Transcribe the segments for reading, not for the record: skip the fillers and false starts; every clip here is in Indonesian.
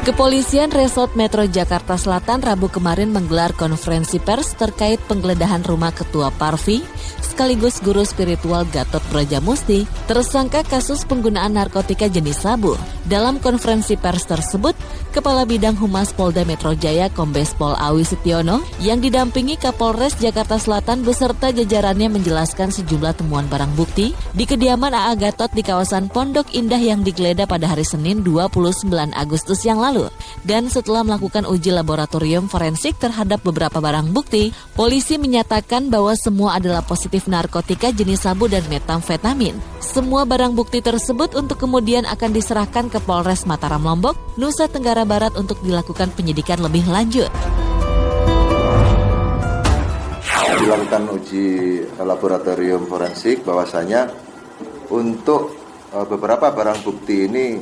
Kepolisian Resort Metro Jakarta Selatan Rabu kemarin menggelar konferensi pers terkait penggeledahan rumah Ketua Parvi sekaligus guru spiritual Gatot Brajamusti tersangka kasus penggunaan narkotika jenis sabu. Dalam konferensi pers tersebut, Kepala Bidang Humas Polda Metro Jaya Kombes Pol Awi Setiono yang didampingi Kapolres Jakarta Selatan beserta jajarannya menjelaskan sejumlah temuan barang bukti di kediaman A.A. Gatot di kawasan Pondok Indah yang digeledah pada hari Senin 29 Agustus yang lalu. Dan setelah melakukan uji laboratorium forensik terhadap beberapa barang bukti, polisi menyatakan bahwa semua adalah positif narkotika jenis sabu dan metamfetamin. Semua barang bukti tersebut untuk kemudian akan diserahkan ke Polres Mataram Lombok, Nusa Tenggara Barat untuk dilakukan penyidikan lebih lanjut. Dilakukan uji laboratorium forensik bahwasanya untuk beberapa barang bukti ini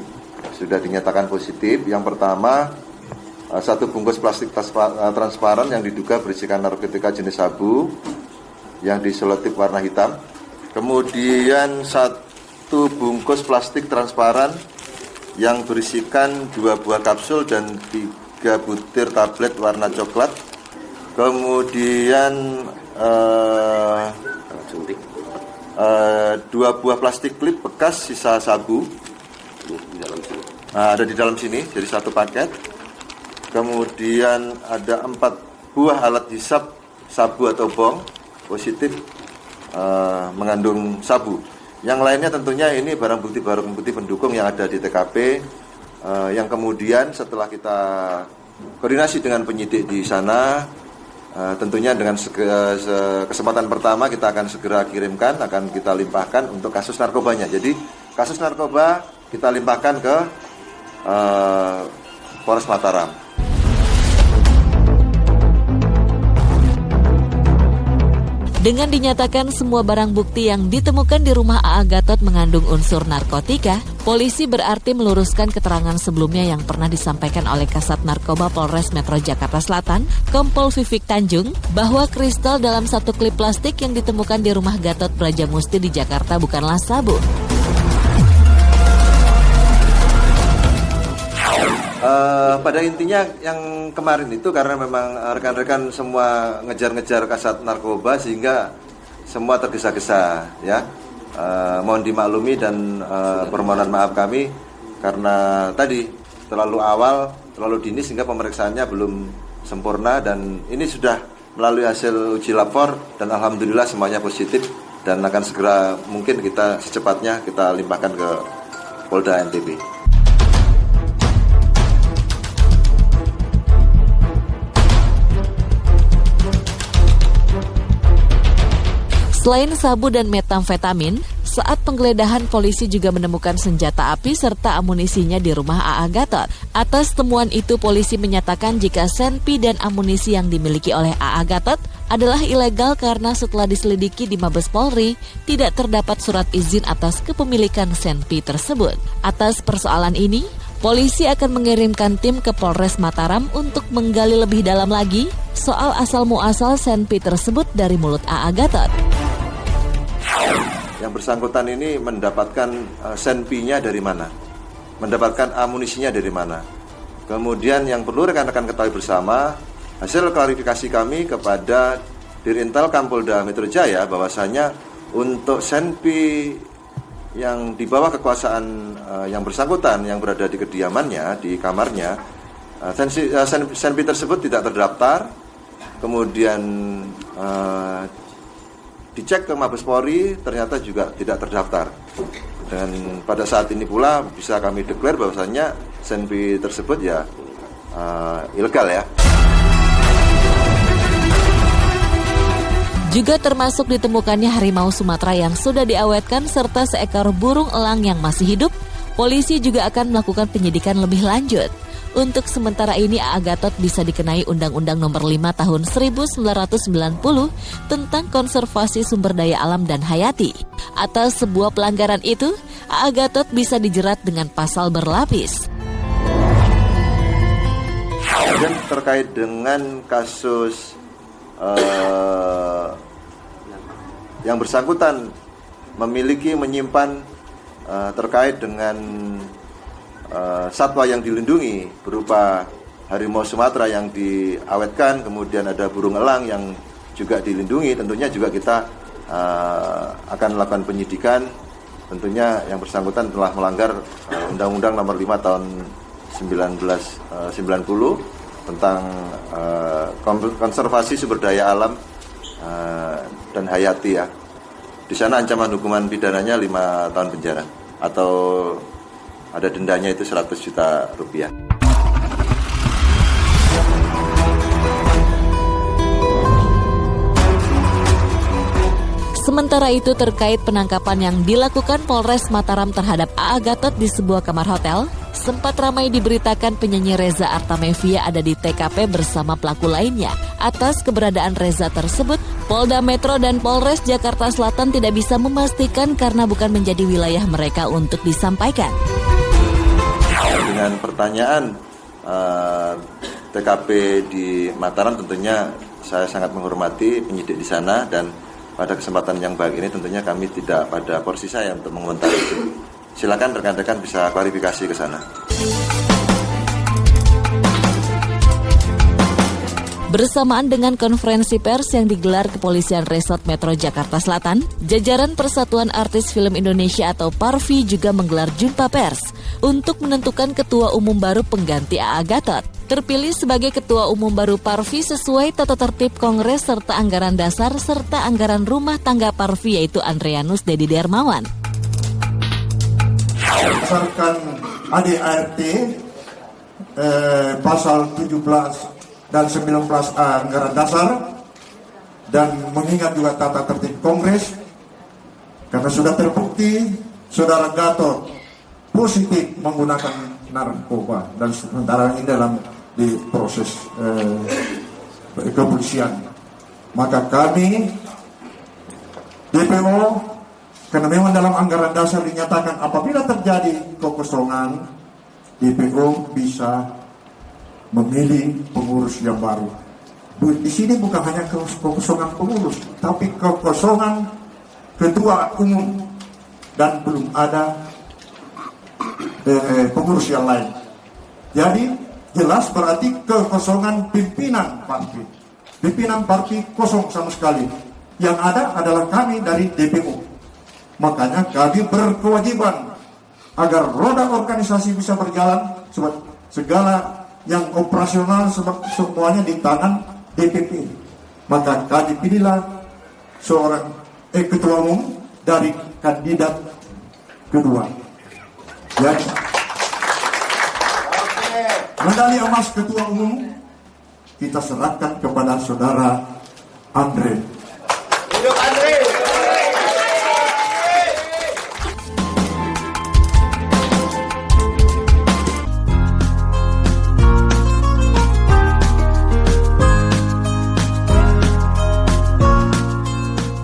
sudah dinyatakan positif. Yang pertama, satu bungkus plastik transparan yang diduga berisikan narkotika jenis sabu yang diselotip warna hitam. Kemudian satu bungkus plastik transparan yang berisikan 2 buah kapsul dan 3 butir tablet warna coklat. Kemudian 2 buah plastik klip bekas sisa sabu. Ada di dalam sini, jadi satu paket. Kemudian ada 4 buah alat hisap sabu atau bong positif mengandung sabu. Yang lainnya tentunya ini barang bukti pendukung yang ada di TKP, yang kemudian setelah kita koordinasi dengan penyidik di sana, tentunya dengan kesempatan pertama kita akan segera kirimkan, akan kita limpahkan untuk kasus narkobanya. Jadi kasus narkoba kita limpahkan ke Polres Mataram. Dengan dinyatakan semua barang bukti yang ditemukan di rumah A.A. Gatot mengandung unsur narkotika, polisi berarti meluruskan keterangan sebelumnya yang pernah disampaikan oleh Kasat Narkoba Polres Metro Jakarta Selatan, Kompol Vivik Tanjung, bahwa kristal dalam satu klip plastik yang ditemukan di rumah Gatot Brajamusti di Jakarta bukanlah sabu. Pada intinya yang kemarin itu karena memang rekan-rekan semua ngejar-ngejar kasat narkoba sehingga semua tergesa-gesa ya. Mohon dimaklumi dan permohonan maaf kami karena tadi terlalu awal, terlalu dini sehingga pemeriksaannya belum sempurna, dan ini sudah melalui hasil uji lapor dan alhamdulillah semuanya positif dan akan segera mungkin kita secepatnya kita limpahkan ke Polda NTB. Selain sabu dan metamfetamin, saat penggeledahan polisi juga menemukan senjata api serta amunisinya di rumah A.A. Gatot. Atas temuan itu polisi menyatakan jika senpi dan amunisi yang dimiliki oleh A.A. Gatot adalah ilegal karena setelah diselidiki di Mabes Polri tidak terdapat surat izin atas kepemilikan senpi tersebut. Atas persoalan ini, polisi akan mengirimkan tim ke Polres Mataram untuk menggali lebih dalam lagi soal asal-muasal senpi tersebut dari mulut A.A. Gatot. Yang bersangkutan ini mendapatkan senpinya dari mana, mendapatkan amunisinya dari mana. Kemudian yang perlu rekan-rekan ketahui bersama, hasil klarifikasi kami kepada Dirintel Kampolda Metro Jaya bahwasanya untuk senpi yang di bawah kekuasaan yang bersangkutan yang berada di kediamannya, di kamarnya, senpi tersebut tidak terdaftar. Kemudian dicek ke Mabes Polri ternyata juga tidak terdaftar. Dan pada saat ini pula bisa kami deklar bahwasannya senpi tersebut ya ilegal ya. Juga termasuk ditemukannya harimau Sumatera yang sudah diawetkan serta seekor burung elang yang masih hidup. Polisi juga akan melakukan penyidikan lebih lanjut. Untuk sementara ini A.A. Gatot bisa dikenai Undang-Undang Nomor 5 Tahun 1990 tentang konservasi sumber daya alam dan hayati. Atas sebuah pelanggaran itu, A.A. Gatot bisa dijerat dengan pasal berlapis. Dan terkait dengan kasus yang bersangkutan menyimpan terkait dengan satwa yang dilindungi berupa harimau Sumatera yang diawetkan, kemudian ada burung elang yang juga dilindungi, tentunya juga kita akan melakukan penyidikan. Tentunya yang bersangkutan telah melanggar Undang-Undang Nomor 5 Tahun 1990 tentang konservasi sumber daya alam dan hayati ya. Di sana ancaman hukuman pidananya 5 tahun penjara atau ada dendanya itu 100 juta rupiah. Sementara itu terkait penangkapan yang dilakukan Polres Mataram terhadap A.A. Gatot di sebuah kamar hotel, sempat ramai diberitakan penyanyi Reza Artamevia ada di TKP bersama pelaku lainnya. Atas keberadaan Reza tersebut, Polda Metro dan Polres Jakarta Selatan tidak bisa memastikan karena bukan menjadi wilayah mereka untuk disampaikan. Dengan pertanyaan TKP di Mataram, tentunya saya sangat menghormati penyidik di sana, dan pada kesempatan yang baik ini tentunya kami tidak pada porsi saya untuk mengomentari itu. Silakan rekan-rekan bisa klarifikasi ke sana. Bersamaan dengan konferensi pers yang digelar Kepolisian Resort Metro Jakarta Selatan, jajaran Persatuan Artis Film Indonesia atau PARFI juga menggelar jumpa pers untuk menentukan ketua umum baru pengganti A.A. Gatot. Terpilih sebagai ketua umum baru PARFI sesuai tata tertib Kongres serta anggaran dasar serta anggaran rumah tangga PARFI yaitu Andreanus Dedi Darmawan. Berdasarkan ADART pasal 17 dan 19A anggaran dasar dan mengingat juga tata tertib Kongres, karena sudah terbukti saudara Gatot positif menggunakan narkoba dan sementara ini dalam di proses kepolisian, maka kami DPO, karena memang dalam anggaran dasar dinyatakan apabila terjadi kekosongan, DPO bisa memilih pengurus yang baru. Di sini bukan hanya kekosongan pengurus, tapi kekosongan ketua umum dan belum ada pengurus yang lain. Jadi jelas berarti kekosongan pimpinan parti. Pimpinan parti kosong sama sekali. Yang ada adalah kami dari DPO. Makanya kami berkewajiban agar roda organisasi bisa berjalan, sebab segala yang operasional semuanya di tangan DPP. Maka kami pilihlah seorang ketua umum dari kandidat kedua. Jadi medali emas ketua umum kita serahkan kepada saudara Andre. Hidup Andre!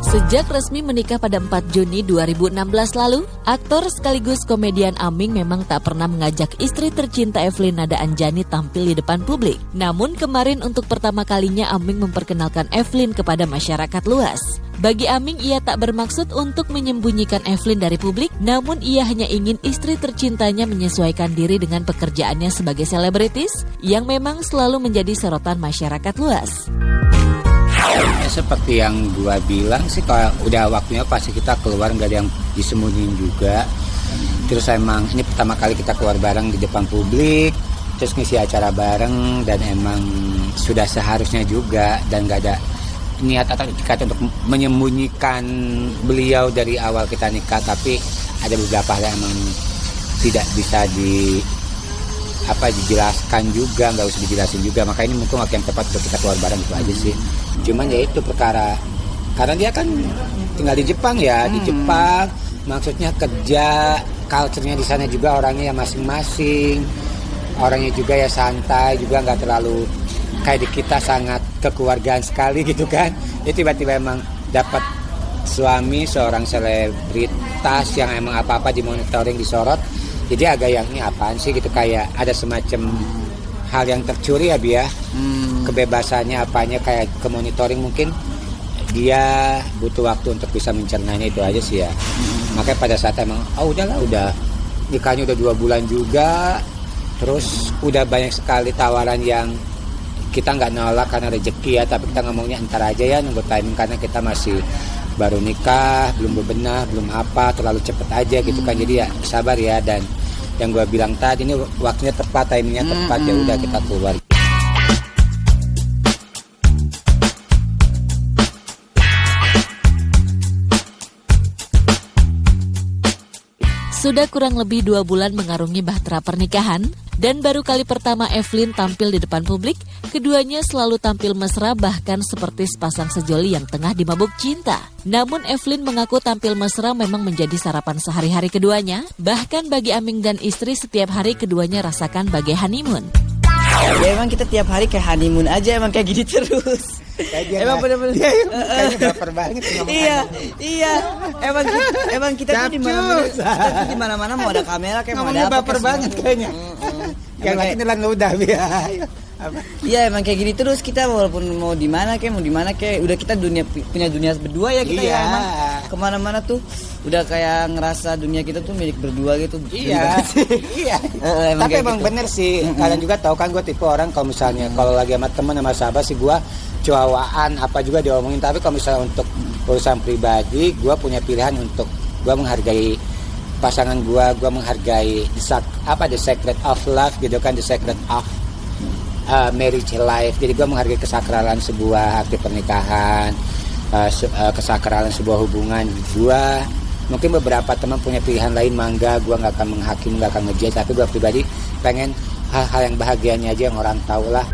Sejak resmi menikah pada 4 Juni 2016 lalu, aktor sekaligus komedian Aming memang tak pernah mengajak istri tercinta Evelyn Nada Anjani tampil di depan publik. Namun kemarin untuk pertama kalinya Aming memperkenalkan Evelyn kepada masyarakat luas. Bagi Aming, ia tak bermaksud untuk menyembunyikan Evelyn dari publik, namun ia hanya ingin istri tercintanya menyesuaikan diri dengan pekerjaannya sebagai selebritis yang memang selalu menjadi sorotan masyarakat luas. Ya, seperti yang gua bilang sih, kalau udah waktunya pasti kita keluar, nggak ada yang disembunyiin juga. Terus emang ini pertama kali kita keluar bareng di depan publik, terus ngisi acara bareng, dan emang sudah seharusnya juga, dan nggak ada niat atau ikat untuk menyembunyikan beliau dari awal kita nikah. Tapi ada beberapa hal yang emang tidak bisa dijelaskan juga, nggak usah dijelasin juga. Maka ini mungkin waktu yang tepat untuk kita keluar bareng, itu aja sih. Cuman ya itu perkara, karena dia kan tinggal di Jepang ya, di Jepang maksudnya kerja, culture-nya di sana juga orangnya ya masing-masing, orangnya juga ya santai, juga nggak terlalu kayak di kita sangat kekeluargaan sekali gitu kan. Ya tiba-tiba emang dapat suami seorang selebritas yang emang apa-apa dimonitoring, disorot. Jadi agak yang ini apaan sih gitu, kayak ada semacam hal yang tercuri ya Bia. Kebebasannya apanya kayak ke monitoring, mungkin dia butuh waktu untuk bisa mencernanya, itu aja sih ya. Makanya pada saat emang udahlah, udah nikahnya udah 2 bulan juga. Terus udah banyak sekali tawaran yang kita nggak nolak karena rezeki ya, tapi kita ngomongnya entar aja ya, nunggu timing karena kita masih baru nikah, belum bebenah, belum apa, terlalu cepet aja gitu kan. Jadi ya sabar ya, dan yang gue bilang tadi ini waktunya tepat, timingnya tepat, ya udah kita keluar. Sudah kurang lebih 2 bulan mengarungi bahtera pernikahan, dan baru kali pertama Evelyn tampil di depan publik, keduanya selalu tampil mesra bahkan seperti sepasang sejoli yang tengah dimabuk cinta. Namun Evelyn mengaku tampil mesra memang menjadi sarapan sehari-hari keduanya, bahkan bagi Aming dan istri setiap hari keduanya rasakan bagai honeymoon. Ya emang kita tiap hari kayak honeymoon aja, emang kayak gini terus. Emang bener-bener Kayaknya baper banget. Iya. Emang kita tuh di mana-mana mau ada kamera kayak mau ada apa. Baper banget kayaknya. Yang lagi nelan udah ya. Iya emang kayak gini terus kita, walaupun mau di mana kayak udah kita punya dunia berdua ya kita ya, emang kemana-mana tuh udah kayak ngerasa dunia kita tuh milik berdua gitu. Iya. Tapi emang gitu. bener sih. Kalian juga tahu kan gue tipe orang kalau misalnya kalau lagi sama teman sama sahabat sih gue cuawaan apa juga diomongin. Tapi kalau misalnya untuk urusan pribadi, gue punya pilihan untuk gue menghargai pasangan gue menghargai the secret of love gitu kan, the secret of marriage life. Jadi gue menghargai kesakralan sebuah akte pernikahan, kesakralan sebuah hubungan. Gue mungkin beberapa teman punya pilihan lain, mangga, gue nggak akan menghakimi, nggak akan ngejudge, tapi gue pribadi pengen hal-hal yang bahagianya aja yang orang tahu lah.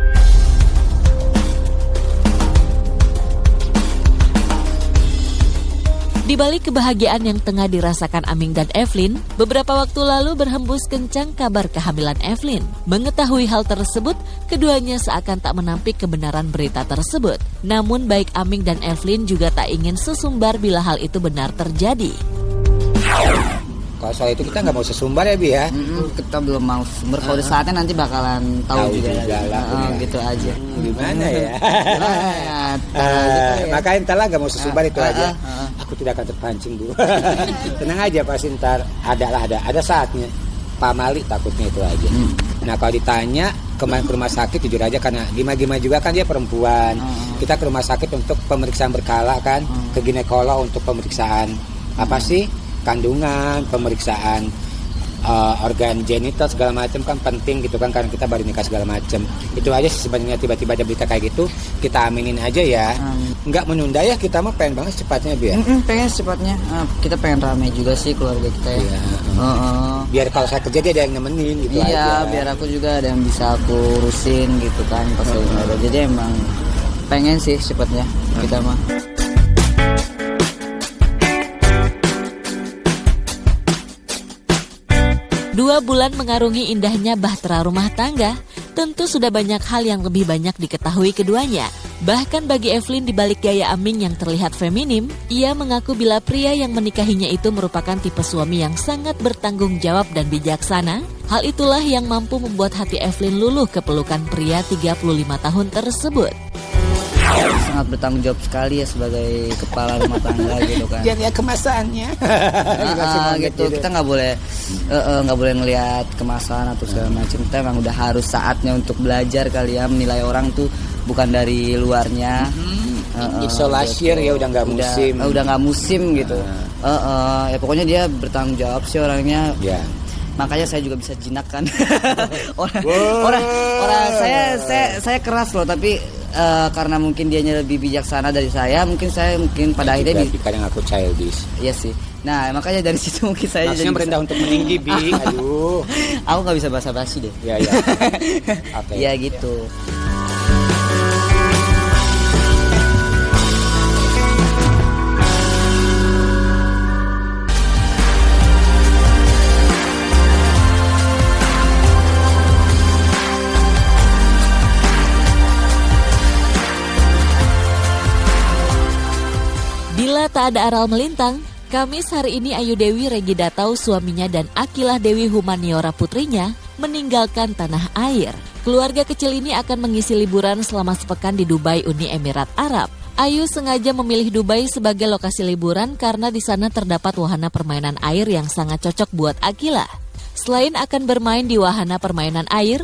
Di balik kebahagiaan yang tengah dirasakan Aming dan Evelyn, beberapa waktu lalu berhembus kencang kabar kehamilan Evelyn. Mengetahui hal tersebut, keduanya seakan tak menampik kebenaran berita tersebut. Namun baik Aming dan Evelyn juga tak ingin sesumbar bila hal itu benar terjadi. Kalau soal itu kita nggak mau sesumbar ya Bi ya. Kita belum mau sumber. Kalau saatnya nanti bakalan tahu juga lah. Gitu aja. Gimana ya? Makanya entar lah nggak mau sesumbar itu aja. Aku tidak akan terpancing Bu. Tenang aja pasti ntar ada saatnya. Pamali takutnya itu aja. Nah kalau ditanya kemarin ke rumah sakit, jujur aja karena Gima juga kan dia perempuan. Kita ke rumah sakit untuk pemeriksaan berkala kan, ke ginekolog untuk pemeriksaan apa sih? Kandungan, pemeriksaan organ genital segala macam kan penting gitu kan, karena kita baru nikah segala macam. Itu aja sih sebenarnya, tiba-tiba ada berita kayak gitu kita aminin aja ya. Nggak menunda ya, kita mah pengen banget secepatnya Bi ya. Pengen secepatnya. Kita pengen ramai juga sih keluarga kita ya. Biar kalau saya kerja dia ada yang nemenin gitu aja. Iya, biar aku juga ada yang bisa aku urusin gitu kan pas lagi ada. Jadi emang pengen sih secepatnya kita mah. 2 bulan mengarungi indahnya bahtera rumah tangga, tentu sudah banyak hal yang lebih banyak diketahui keduanya. Bahkan bagi Evelyn di balik gaya Aming yang terlihat feminim, ia mengaku bila pria yang menikahinya itu merupakan tipe suami yang sangat bertanggung jawab dan bijaksana. Hal itulah yang mampu membuat hati Evelyn luluh ke pelukan pria 35 tahun tersebut. Sangat bertanggung jawab sekali ya sebagai kepala rumah tangga gitu kan. Dia kemasannya. Gitu. Kita nggak boleh ngelihat kemasan atau segala macam. Kita emang udah harus saatnya untuk belajar kali ya, menilai orang tuh bukan dari luarnya. Isolasi ya udah nggak musim. Udah nggak musim gitu. Ya pokoknya dia bertanggung jawab sih orangnya. Ya. Makanya saya juga bisa jinak kan. orang saya keras loh, tapi karena mungkin dianya lebih bijaksana dari saya, mungkin pada akhirnya kadang aku childish. Iya sih. Nah makanya dari situ mungkin saya maksudnya merendah untuk meninggi Bi. Aduh, aku nggak bisa basa-basi deh. Ya okay. Ya gitu. Bila tak ada aral melintang, Kamis hari ini Ayu Dewi Regidatau suaminya dan Akilah Dewi Humaniora putrinya meninggalkan tanah air. Keluarga kecil ini akan mengisi liburan selama sepekan di Dubai, Uni Emirat Arab. Ayu sengaja memilih Dubai sebagai lokasi liburan karena di sana terdapat wahana permainan air yang sangat cocok buat Akilah. Selain akan bermain di wahana permainan air,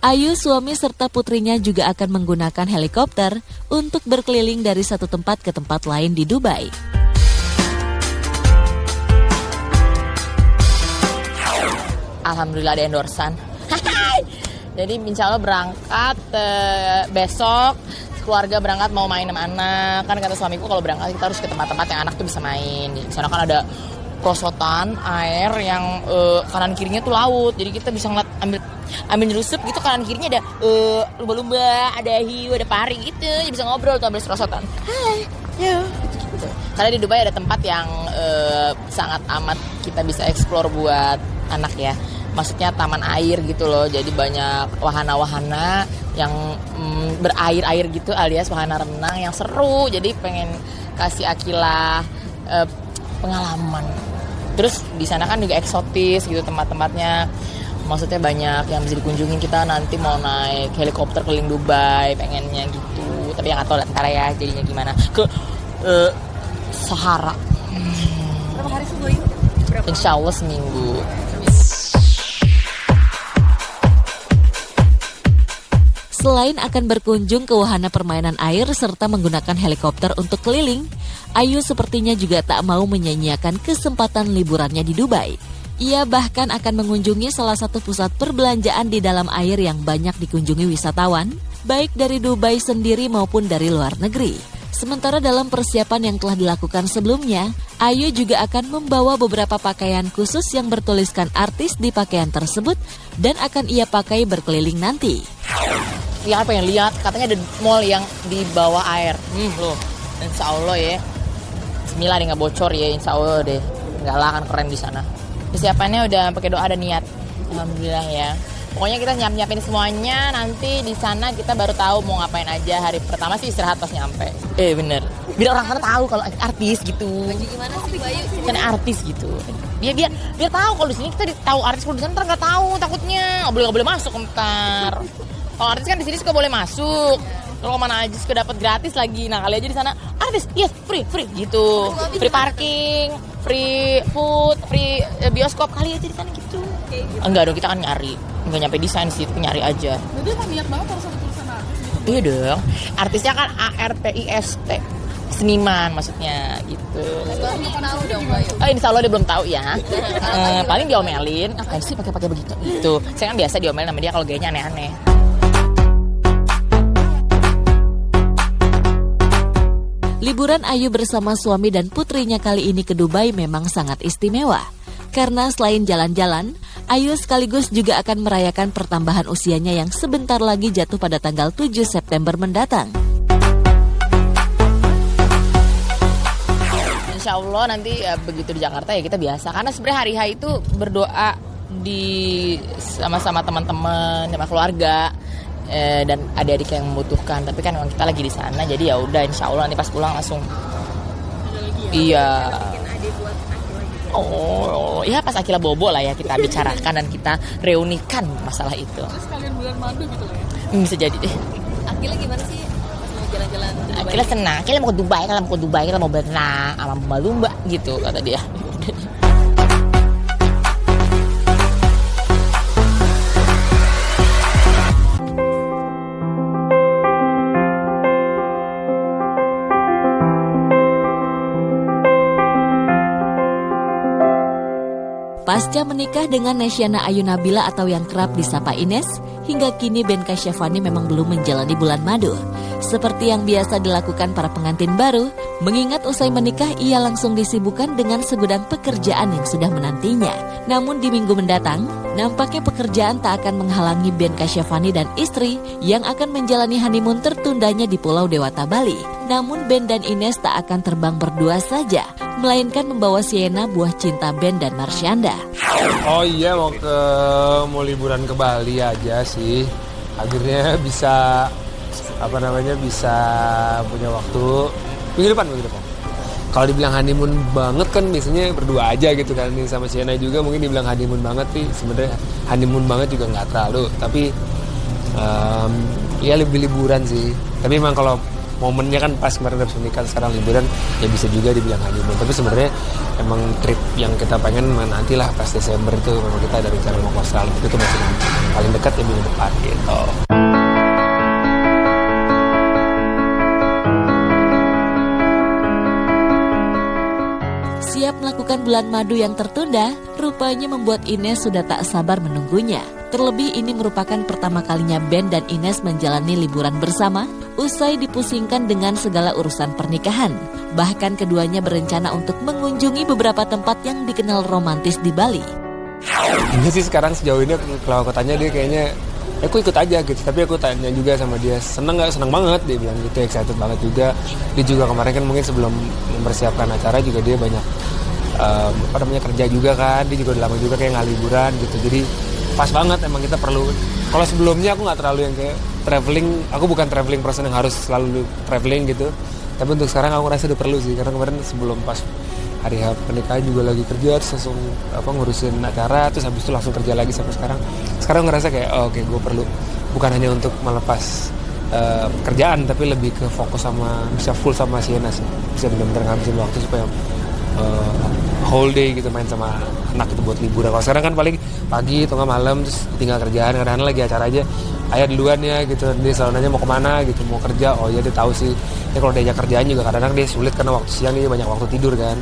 Ayu, suami serta putrinya juga akan menggunakan helikopter untuk berkeliling dari satu tempat ke tempat lain di Dubai. Alhamdulillah ada endorsan. Jadi insya Allah berangkat besok, keluarga berangkat mau main sama anak. Kan kata suamiku kalau berangkat kita harus ke tempat-tempat yang anak tuh bisa main. Di sana kan ada perosotan air yang kanan kirinya tuh laut. Jadi kita bisa ngeliat ambil nyelusup gitu, kanan kirinya ada lumba-lumba, ada hiu, ada pari gitu. Jadi bisa ngobrol tuh ambil perosotan. Hai, yo. Gitu. Karena di Dubai ada tempat yang sangat amat kita bisa explore buat anak ya. Maksudnya taman air gitu loh. Jadi banyak wahana-wahana yang berair-air gitu alias wahana renang yang seru. Jadi pengen kasih Akila pengalaman. Terus di sana kan juga eksotis gitu tempat-tempatnya. Maksudnya banyak yang bisa dikunjungin. Kita nanti mau naik helikopter keliling Dubai, pengennya gitu. Tapi yang nggak tahu ntar ya jadinya gimana. Ke Sahara. Berapa hari sih Boy? Insya Allah seminggu. Selain akan berkunjung ke wahana permainan air serta menggunakan helikopter untuk keliling, Ayu sepertinya juga tak mau menyia-nyiakan kesempatan liburannya di Dubai. Ia bahkan akan mengunjungi salah satu pusat perbelanjaan di dalam air yang banyak dikunjungi wisatawan, baik dari Dubai sendiri maupun dari luar negeri. Sementara dalam persiapan yang telah dilakukan sebelumnya, Ayu juga akan membawa beberapa pakaian khusus yang bertuliskan artis di pakaian tersebut dan akan ia pakai berkeliling nanti. Ya pengen lihat, katanya ada mall yang di bawah air. Loh, insya Allah ya. Bismillah deh nggak bocor ya, insya Allah deh. Nggak lah kan keren di sana. Persiapannya udah pakai doa dan niat. Alhamdulillah ya. Pokoknya kita nyiapin semuanya. Nanti di sana kita baru tahu mau ngapain aja. Hari pertama sih istirahat pas nyampe. Bener. Biar orang sana tahu kalau artis gitu. Gimana sih Bayu? Kan artis gitu. Biar tahu kalau di sini kita tahu artis, kalau di sana ntar nggak tahu takutnya nggak boleh masuk ntar. Kalau artis kan di sini suka boleh masuk. Kalau mana aja suka dapat gratis lagi. Nah kali aja di sana artis, yes free gitu, free parking, free food, free bioskop kali aja di sana gitu. Enggak dong, kita kan nyari, nggak nyampe desain sih, nyari aja. Jadi emang niat banget harus ada tulisan artis gitu. Iya dong, artisnya kan ARTIST, seniman maksudnya gitu. Sekarang belum tahu dong Bayu. Insya Allah dia belum tahu ya. Paling diomelin, ngapain sih pakai begitu? Itu, saya kan biasa diomelin sama dia kalau gayanya aneh-aneh. Liburan Ayu bersama suami dan putrinya kali ini ke Dubai memang sangat istimewa. Karena selain jalan-jalan, Ayu sekaligus juga akan merayakan pertambahan usianya yang sebentar lagi jatuh pada tanggal 7 September mendatang. Insya Allah nanti begitu di Jakarta ya kita biasa. Karena sebenarnya hari H itu berdoa sama-sama teman-teman, sama keluarga. Dan adik-adik yang membutuhkan, tapi kan memang kita lagi di sana, jadi ya udah insya Allah nanti pas pulang langsung. Iya. Oh, ya pas Akila bobo lah ya kita bicarakan dan kita reunikan masalah itu. Terus kalian bulan madu gitu lah ya? Bisa jadi deh. Akila gimana sih pas mau jalan-jalan ke Dubai? Akila senang, Akila mau ke Dubai, Akila mau berenang sama lumba-lumba gitu kata dia. Pasca menikah dengan Nesyana Ayu Nabila atau yang kerap disapa Ines, hingga kini Ben Kasyafani memang belum menjalani bulan madu. Seperti yang biasa dilakukan para pengantin baru, mengingat usai menikah ia langsung disibukkan dengan segudang pekerjaan yang sudah menantinya. Namun di minggu mendatang, nampaknya pekerjaan tak akan menghalangi Ben Kasyafani dan istri yang akan menjalani honeymoon tertundanya di Pulau Dewata, Bali. Namun Ben dan Ines tak akan terbang berdua saja, melainkan membawa Sienna, buah cinta Ben dan Marsyanda. Oh iya, mau liburan ke Bali aja sih. Akhirnya bisa bisa punya waktu minggu depan. Kalau dibilang honeymoon banget kan biasanya berdua aja gitu kan. Ini sama Sienna juga mungkin dibilang honeymoon banget sih. Sebenarnya honeymoon banget juga nggak terlalu. Tapi ya lebih liburan sih. Tapi memang kalau momennya kan pas kemarin habis menikah, sekarang liburan, ya bisa juga dibilang honeymoon. Tapi sebenarnya emang trip yang kita pengen nantilah pas Desember itu memang kita ada rencana mau ke Australia, itu masih paling dekat ya minggu depan gitu. Siap melakukan bulan madu yang tertunda, rupanya membuat Ines sudah tak sabar menunggunya. Terlebih ini merupakan pertama kalinya Ben dan Ines menjalani liburan bersama, usai dipusingkan dengan segala urusan pernikahan. Bahkan keduanya berencana untuk mengunjungi beberapa tempat yang dikenal romantis di Bali. Ini sih sekarang sejauh ini kalau aku tanya dia kayaknya, aku ikut aja gitu. Tapi aku tanya juga sama dia, seneng gak? Seneng banget, dia bilang gitu, excited banget juga. Dia juga kemarin kan mungkin sebelum mempersiapkan acara juga dia banyak kerja juga kan. Dia juga udah lama juga kayak nggak liburan gitu. Jadi pas banget emang kita perlu. Kalau sebelumnya aku nggak terlalu yang kayak traveling, aku bukan traveling person yang harus selalu traveling gitu. Tapi untuk sekarang aku rasa udah perlu sih, karena kemarin sebelum pas hari pernikahan juga lagi kerja, terus langsung ngurusin acara, terus habis itu langsung kerja lagi sampai sekarang. Sekarang ngerasa kayak oke, gue perlu bukan hanya untuk melepas kerjaan, tapi lebih ke fokus sama, bisa full sama Sienna sih, bisa benar-benar ngabisin waktu supaya whole day gitu main sama anak itu buat liburan. Kalau sekarang kan paling pagi atau nggak malam terus tinggal kerjaan, kadang-kadang lagi acara aja ayah duluan ya gitu, dia selalu nanya mau kemana gitu, mau kerja, oh iya dia tahu sih. Ya kalau diajak kerjaan juga kadang-kadang dia sulit karena waktu siang dia banyak waktu tidur kan.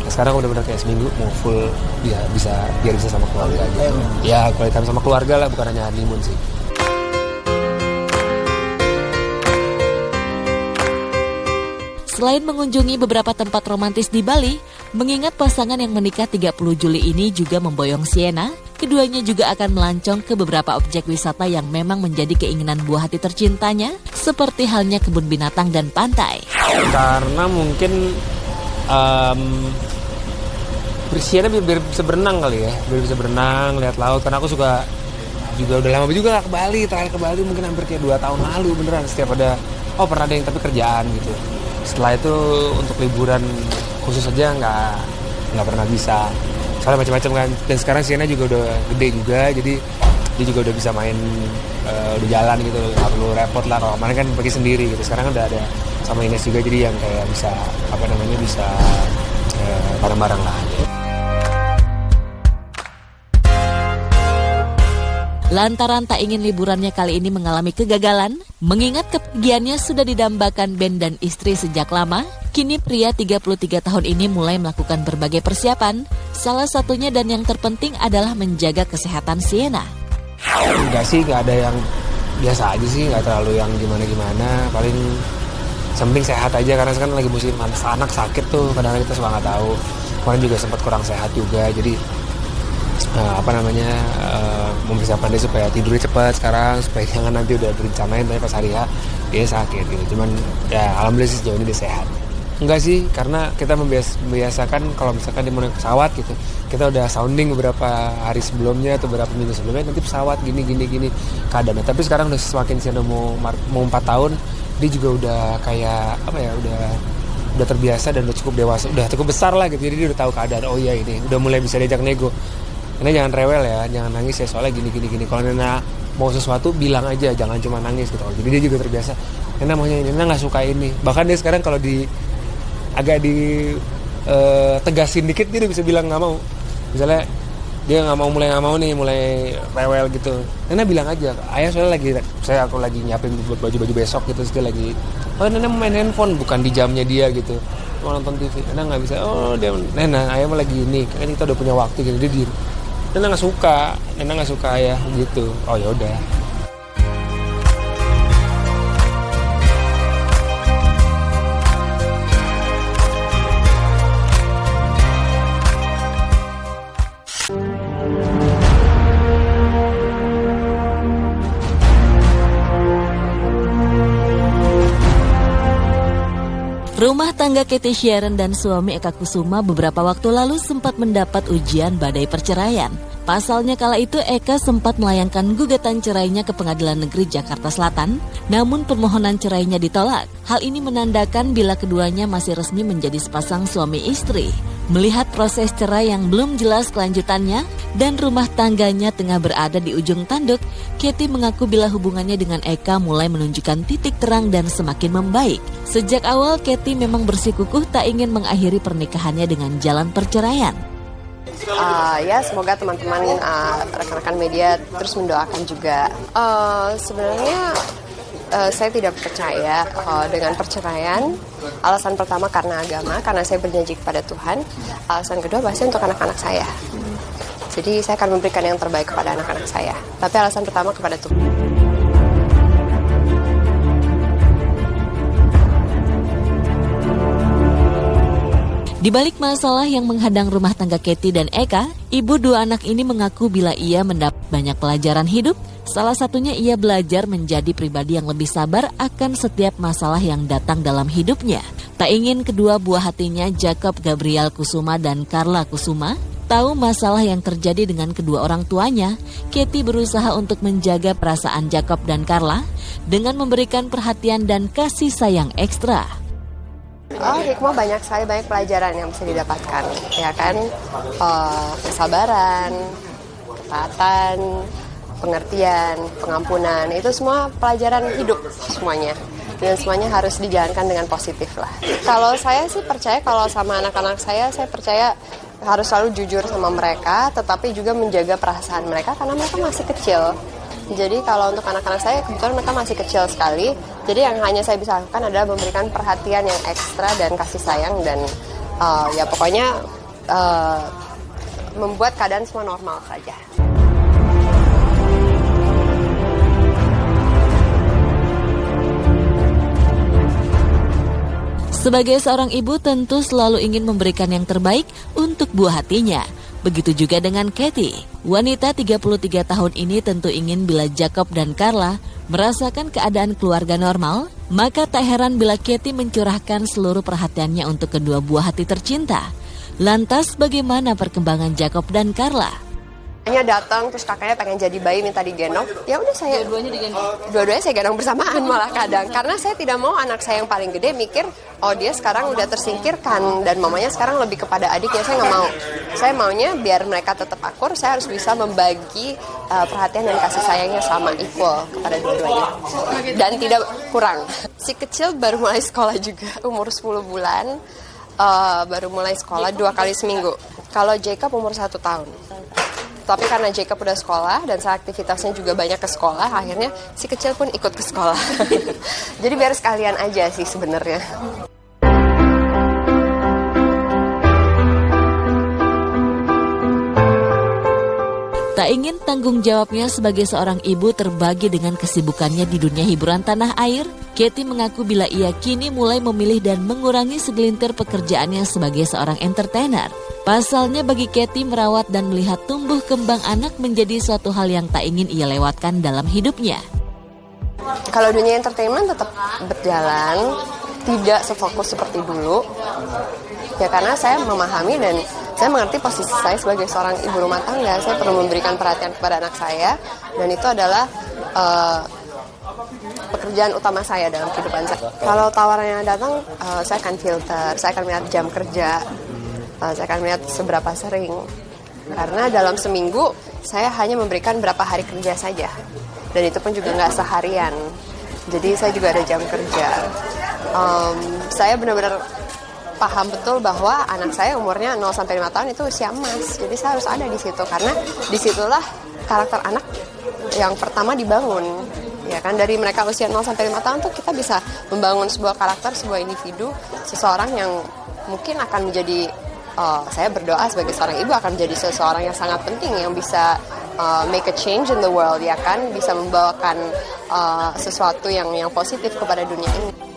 Nah, sekarang udah kayak seminggu mau full biar bisa sama keluarga gitu. Ya quality time sama keluarga lah, bukan hanya honeymoon sih. Selain mengunjungi beberapa tempat romantis di Bali, mengingat pasangan yang menikah 30 Juli ini juga memboyong Sienna, keduanya juga akan melancong ke beberapa objek wisata yang memang menjadi keinginan buah hati tercintanya, seperti halnya kebun binatang dan pantai. Karena mungkin Sienna biar bisa berenang kali ya, biar bisa berenang, lihat laut. Karena aku suka juga udah lama juga ke Bali, terakhir ke Bali mungkin hampir kayak 2 tahun lalu beneran. Setiap ada, pernah ada yang tapi kerjaan gitu. Setelah itu untuk liburan khusus aja nggak pernah bisa, soalnya macam-macam kan. Dan sekarang Sienna juga udah gede juga, jadi dia juga udah bisa main, udah jalan gitu, nggak perlu repot lah. Kalau kemarin kan pergi sendiri gitu, sekarang udah ada sama Ines juga, jadi yang kayak bisa bisa bareng-bareng lah. Lantaran tak ingin liburannya kali ini mengalami kegagalan, mengingat kepergiannya sudah didambakan Ben dan istri sejak lama, kini pria 33 tahun ini mulai melakukan berbagai persiapan. Salah satunya dan yang terpenting adalah menjaga kesehatan Sienna. Enggak sih, nggak ada yang biasa aja sih, nggak terlalu yang gimana-gimana. Paling penting sehat aja, karena sekarang lagi musim anak sakit tuh, kadang-kadang kita suka nggak tahu. Kemarin juga sempat kurang sehat juga, jadi mempersiapkan dia supaya tidurnya cepat sekarang, supaya jangan nanti udah berencanain tapi pas hari H dia sakit gitu. Cuman ya alhamdulillah sih sejauh ini dia sehat. Enggak sih, karena kita membiasakan kalau misalkan dia mau naik pesawat gitu, kita udah sounding beberapa hari sebelumnya atau beberapa minggu sebelumnya, nanti pesawat gini keadaannya. Tapi sekarang udah semakin Sienna mau 4 tahun, dia juga udah kayak udah terbiasa dan udah cukup dewasa, udah cukup besar lah gitu. Jadi dia udah tahu keadaan, oh iya ini udah mulai bisa diajak nego. Karena jangan rewel ya, jangan nangis ya, soalnya gini. Kalau Nena mau sesuatu bilang aja, jangan cuma nangis gitu. Jadi dia juga terbiasa, Nena maunya ini, Nena nggak suka ini. Bahkan dia sekarang kalau agak tegasin dikit, dia udah bisa bilang nggak mau. Misalnya dia mulai rewel gitu, Nena bilang aja, ayah soalnya aku lagi nyiapin baju besok gitu, terus dia lagi, Nena mau main handphone, bukan di jamnya dia gitu, mau nonton TV, Nena nggak bisa, Nena ayah mau lagi ini, kan kita udah punya waktu gitu, dia diem. Nena nggak suka ayah gitu, oh ya udah. Rumah tangga Cathy Sharon dan suami Eka Kusuma beberapa waktu lalu sempat mendapat ujian badai perceraian. Pasalnya kala itu Eka sempat melayangkan gugatan cerainya ke Pengadilan Negeri Jakarta Selatan, namun permohonan cerainya ditolak. Hal ini menandakan bila keduanya masih resmi menjadi sepasang suami istri. Melihat proses cerai yang belum jelas kelanjutannya, dan rumah tangganya tengah berada di ujung tanduk, Katy mengaku bila hubungannya dengan Eka mulai menunjukkan titik terang dan semakin membaik. Sejak awal, Katy memang bersikukuh tak ingin mengakhiri pernikahannya dengan jalan perceraian. Ya semoga teman-teman rekan-rekan media terus mendoakan juga. Sebenarnya saya tidak percaya dengan perceraian. Alasan pertama karena agama, karena saya berjanji kepada Tuhan. Alasan kedua pasti untuk anak-anak saya. Jadi saya akan memberikan yang terbaik kepada anak-anak saya. Tapi alasan pertama kepada Tuhan. Di balik masalah yang menghadang rumah tangga Katy dan Eka, ibu dua anak ini mengaku bila ia mendapat banyak pelajaran hidup, salah satunya ia belajar menjadi pribadi yang lebih sabar akan setiap masalah yang datang dalam hidupnya. Tak ingin kedua buah hatinya, Jacob Gabriel Kusuma dan Carla Kusuma, tahu masalah yang terjadi dengan kedua orang tuanya. Katy berusaha untuk menjaga perasaan Jacob dan Carla dengan memberikan perhatian dan kasih sayang ekstra. Hikmah banyak sekali, banyak pelajaran yang bisa didapatkan, ya kan? Kesabaran, ketaatan, pengertian, pengampunan, itu semua pelajaran hidup semuanya. Dan semuanya harus dijalankan dengan positif lah. Kalau saya sih percaya, kalau sama anak-anak saya percaya harus selalu jujur sama mereka, tetapi juga menjaga perasaan mereka karena mereka masih kecil. Jadi kalau untuk anak-anak saya, kebetulan mereka masih kecil sekali. Jadi yang hanya saya bisa lakukan adalah memberikan perhatian yang ekstra dan kasih sayang. Dan ya pokoknya membuat keadaan semua normal saja. Sebagai seorang ibu tentu selalu ingin memberikan yang terbaik untuk buah hatinya. Begitu juga dengan Katy. Wanita 33 tahun ini tentu ingin bila Jacob dan Carla merasakan keadaan keluarga normal, maka tak heran bila Katy mencurahkan seluruh perhatiannya untuk kedua buah hati tercinta. Lantas bagaimana perkembangan Jacob dan Carla? Hanya datang terus kakaknya pengen jadi bayi minta digendong, ya udah saya dua-duanya saya gendong bersamaan malah kadang, karena saya tidak mau anak saya yang paling gede mikir oh dia sekarang udah tersingkirkan dan mamanya sekarang lebih kepada adiknya. Saya nggak mau, saya maunya biar mereka tetap akur, saya harus bisa membagi perhatian dan kasih sayangnya sama equal kepada dua-duanya dan tidak kurang. Si kecil baru mulai sekolah juga, umur 10 bulan, baru mulai sekolah 2 kali seminggu. Kalau Jacob umur 1 tahun. Tapi karena Jacob udah sekolah dan saya aktivitasnya juga banyak ke sekolah, akhirnya si kecil pun ikut ke sekolah. Jadi biar sekalian aja sih sebenarnya. Tak ingin tanggung jawabnya sebagai seorang ibu terbagi dengan kesibukannya di dunia hiburan tanah air, Katy mengaku bila ia kini mulai memilih dan mengurangi segelintir pekerjaannya sebagai seorang entertainer. Pasalnya bagi Katy merawat dan melihat tumbuh kembang anak menjadi suatu hal yang tak ingin ia lewatkan dalam hidupnya. Kalau dunia entertainment tetap berjalan, tidak sefokus seperti dulu. Ya karena saya memahami dan saya mengerti posisi saya sebagai seorang ibu rumah tangga. Saya perlu memberikan perhatian kepada anak saya dan itu adalah pekerjaan utama saya dalam kehidupan saya. Kalau tawaran yang datang, saya akan filter, saya akan melihat jam kerja, saya akan melihat seberapa sering. Karena dalam seminggu saya hanya memberikan berapa hari kerja saja. Dan itu pun juga nggak seharian. Jadi saya juga ada jam kerja. Saya benar-benar paham betul bahwa anak saya umurnya 0-5 tahun itu usia emas. Jadi saya harus ada di situ karena disitulah karakter anak yang pertama dibangun. Ya kan, dari mereka usia 0-5 tahun tuh kita bisa membangun sebuah karakter, sebuah individu, seseorang yang mungkin akan menjadi, saya berdoa sebagai seorang ibu akan menjadi seseorang yang sangat penting yang bisa make a change in the world, ya kan, bisa membawakan sesuatu yang positif kepada dunia ini.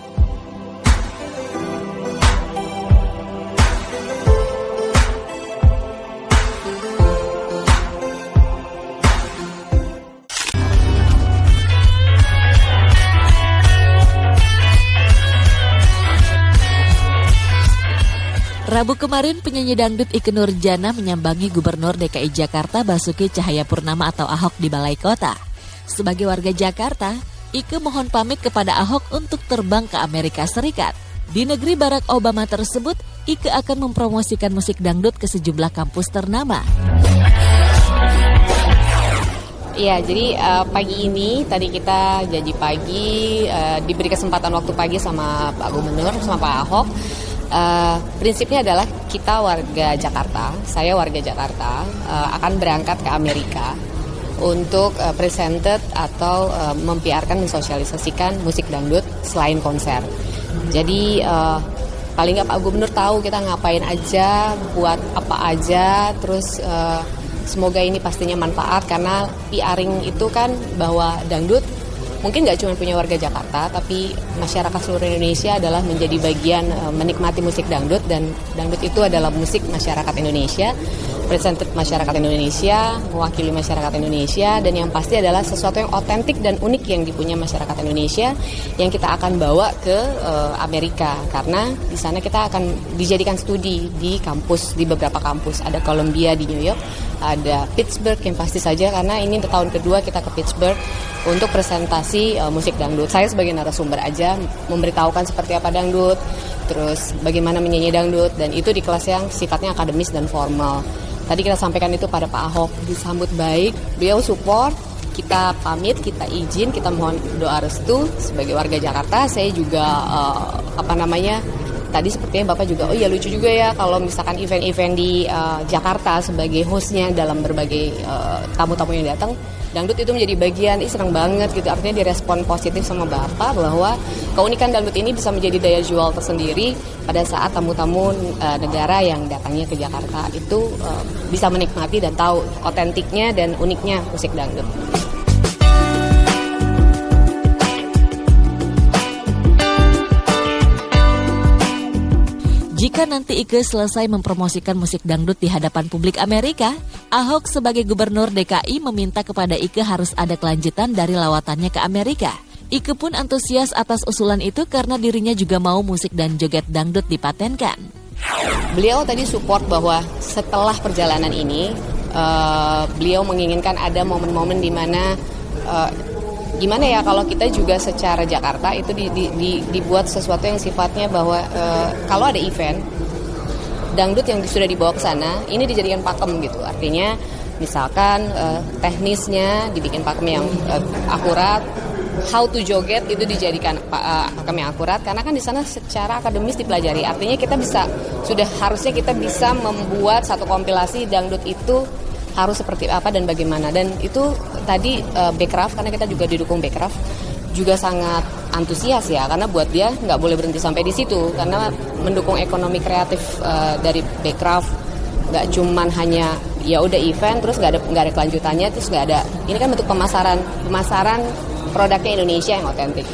Rabu kemarin penyanyi dangdut Ikke Nurjanah menyambangi Gubernur DKI Jakarta Basuki Cahayapurnama atau Ahok di Balai Kota. Sebagai warga Jakarta, Ikke mohon pamit kepada Ahok untuk terbang ke Amerika Serikat. Di negeri Barack Obama tersebut, Ikke akan mempromosikan musik dangdut ke sejumlah kampus ternama. Iya, jadi pagi ini tadi kita janji pagi, diberi kesempatan waktu pagi sama Pak Gubernur, sama Pak Ahok. Prinsipnya adalah kita warga Jakarta, saya warga Jakarta, akan berangkat ke Amerika untuk presented atau mempiarkan, mensosialisasikan musik dangdut selain konser. Jadi paling nggak Pak Gubernur tahu kita ngapain aja, buat apa aja, terus semoga ini pastinya manfaat karena PRing itu kan bahwa dangdut mungkin nggak cuma punya warga Jakarta, tapi masyarakat seluruh Indonesia adalah menjadi bagian menikmati musik dangdut, dan dangdut itu adalah musik masyarakat Indonesia, presented masyarakat Indonesia, mewakili masyarakat Indonesia, dan yang pasti adalah sesuatu yang otentik dan unik yang dipunya masyarakat Indonesia yang kita akan bawa ke Amerika, karena di sana kita akan dijadikan studi di kampus, di beberapa kampus. Ada Columbia di New York, ada Pittsburgh yang pasti saja, karena ini tahun kedua kita ke Pittsburgh untuk presentasi musik dangdut. Saya sebagai narasumber aja memberitahukan seperti apa dangdut, terus bagaimana menyanyi dangdut, dan itu di kelas yang sifatnya akademis dan formal. Tadi kita sampaikan itu pada Pak Ahok, disambut baik, beliau support, kita pamit, kita izin, kita mohon doa restu sebagai warga Jakarta. Saya juga tadi sepertinya Bapak juga, oh iya lucu juga ya kalau misalkan event-event di Jakarta sebagai hostnya dalam berbagai tamu-tamu yang datang, dangdut itu menjadi bagian, senang banget gitu. Artinya direspon positif sama Bapak bahwa keunikan dangdut ini bisa menjadi daya jual tersendiri pada saat tamu-tamu negara yang datangnya ke Jakarta itu bisa menikmati dan tahu otentiknya dan uniknya musik dangdut. Jika nanti Ike selesai mempromosikan musik dangdut di hadapan publik Amerika, Ahok sebagai gubernur DKI meminta kepada Ike harus ada kelanjutan dari lawatannya ke Amerika. Ike pun antusias atas usulan itu karena dirinya juga mau musik dan joget dangdut dipatenkan. Beliau tadi support bahwa setelah perjalanan ini, beliau menginginkan ada momen-momen di mana gimana ya kalau kita juga secara Jakarta itu dibuat sesuatu yang sifatnya bahwa kalau ada event dangdut yang sudah dibawa ke sana ini dijadikan pakem gitu. Artinya misalkan teknisnya dibikin pakem yang akurat, how to joget itu dijadikan pakem yang akurat, karena kan di sana secara akademis dipelajari. Artinya harusnya kita bisa membuat satu kompilasi dangdut itu harus seperti apa dan bagaimana. Dan itu tadi Bekraf, karena kita juga didukung Bekraf, juga sangat antusias ya, karena buat dia nggak boleh berhenti sampai di situ, karena mendukung ekonomi kreatif dari Bekraf nggak cuman hanya ya udah event terus nggak ada kelanjutannya, terus nggak ada, ini kan bentuk pemasaran produknya Indonesia yang otentik.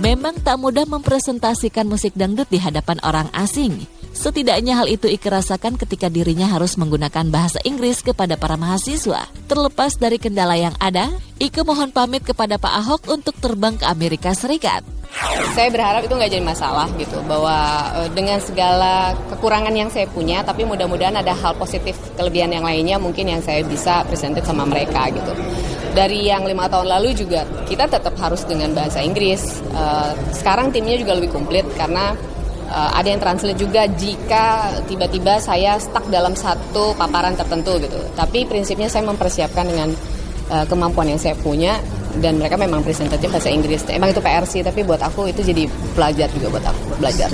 Memang tak mudah mempresentasikan musik dangdut di hadapan orang asing. Setidaknya hal itu Ike rasakan ketika dirinya harus menggunakan bahasa Inggris kepada para mahasiswa. Terlepas dari kendala yang ada, Ike mohon pamit kepada Pak Ahok untuk terbang ke Amerika Serikat. Saya berharap itu nggak jadi masalah gitu, bahwa dengan segala kekurangan yang saya punya, tapi mudah-mudahan ada hal positif, kelebihan yang lainnya mungkin yang saya bisa presented sama mereka gitu. Dari yang 5 tahun lalu juga kita tetap harus dengan bahasa Inggris. Sekarang timnya juga lebih komplit karena ada yang translate juga jika tiba-tiba saya stuck dalam satu paparan tertentu gitu. Tapi prinsipnya saya mempersiapkan dengan kemampuan yang saya punya, dan mereka memang presentasinya bahasa Inggris. Emang itu PR sih, tapi buat aku itu jadi pelajar juga buat aku belajar.